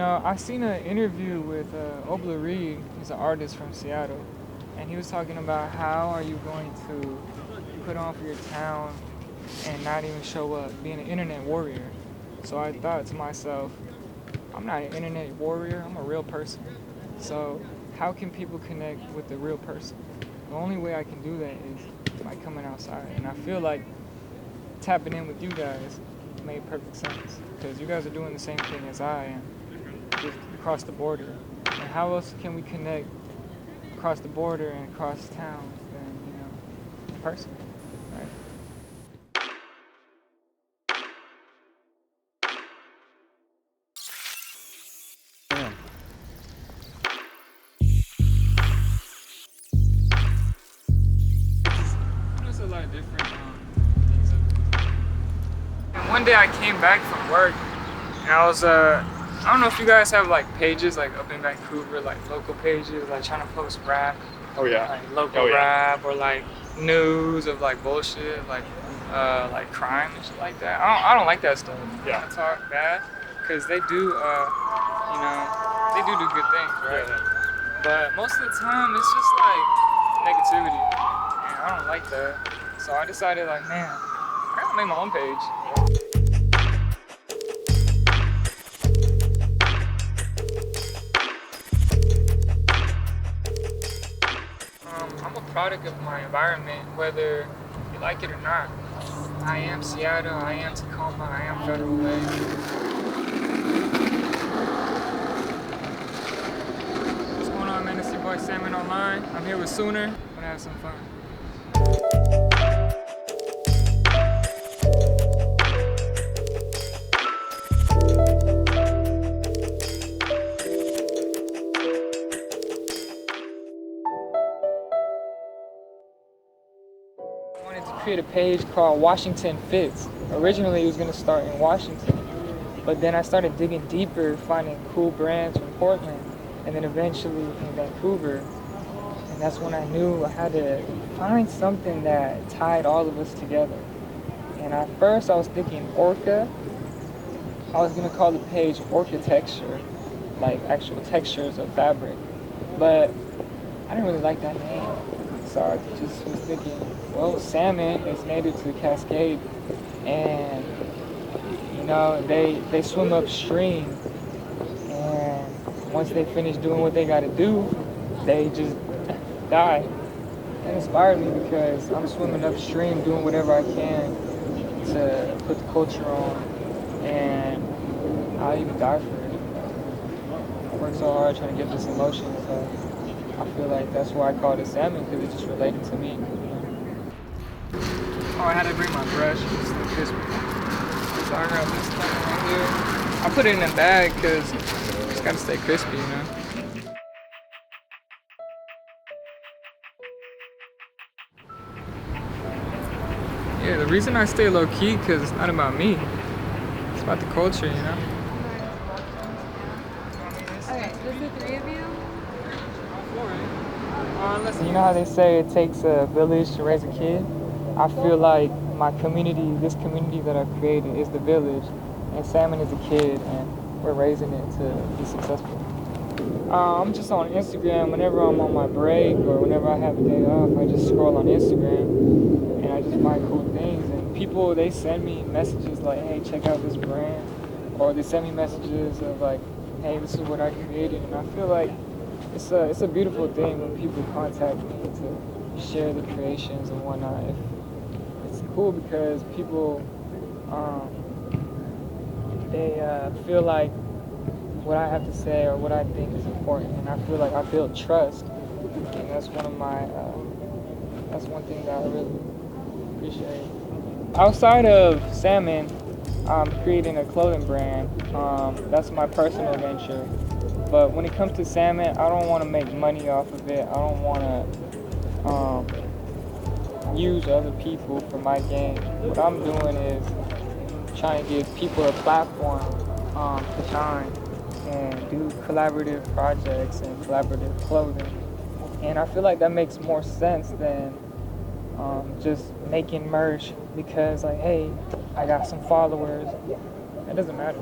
I seen an interview with Obla Reed. He's an artist from Seattle, and he was talking about how are you going to put on for your town and not even show up, being an internet warrior. So I thought to myself, I'm not an internet warrior, I'm a real person. So how can people connect with the real person? The only way I can do that is by coming outside. And I feel like tapping in with you guys made perfect sense because you guys are doing the same thing as I am, just across the border. And how else can we connect across the border and across town than, in person, right? There's a lot of different things. And one day I came back from work and I was I don't know if you guys have like pages like up in Vancouver, like local pages, like trying to post rap. Oh yeah. Like local rap or like news of like bullshit, like crime and shit like that. I don't like that stuff. Yeah. I talk bad because they do they do good things, right? Yeah. But most of the time it's just like negativity, and I don't like that. So I decided like, man, I gotta make my own page. I'm a product of my environment, whether you like it or not. I am Seattle, I am Tacoma, I am Federal Way. What's going on, man? It's your boy Salmon Online. I'm here with Sooner. I'm gonna have some fun. I wanted to create a page called Washington Fits. Originally it was going to start in Washington, but then I started digging deeper, finding cool brands from Portland, and then eventually in Vancouver. And that's when I knew I had to find something that tied all of us together. And at first I was thinking Orca. I was going to call the page Orchitecture, like actual textures of fabric. But I didn't really like that name. So I just was thinking, well, salmon is native to the Cascade, and they swim upstream, and once they finish doing what they got to do, they just die. That inspired me because I'm swimming upstream, doing whatever I can to put the culture on, and I'll even die for it. I worked so hard trying to get this emotion, so I feel like that's why I called it salmon, because it just related to me. Oh, I had to bring my brush. It's the crispy. So I got this thing right here. I put it in a bag because it's got to stay crispy, Yeah, the reason I stay low key because it's not about me. It's about the culture, Okay, just the three of you? You know how they say it takes a village to raise a kid? I feel like my community, this community that I've created is the village, and Salmon is a kid, and we're raising it to be successful. I'm just on Instagram whenever I'm on my break or whenever I have a day off. I just scroll on Instagram and I just find cool things, and people, they send me messages like, hey, check out this brand, or they send me messages of like, hey, this is what I created, and I feel like it's a beautiful thing when people contact me to share the creations and whatnot. It's cool because people they feel like what I have to say or what I think is important, and I feel like I build trust, and that's one thing that I really appreciate. Outside of salmon, I'm creating a clothing brand. That's my personal venture. But when it comes to salmon, I don't want to make money off of it. I don't want to use other people for my gain. What I'm doing is trying to give people a platform to shine and do collaborative projects and collaborative clothing. And I feel like that makes more sense than just making merch because, like, hey, I got some followers. That doesn't matter.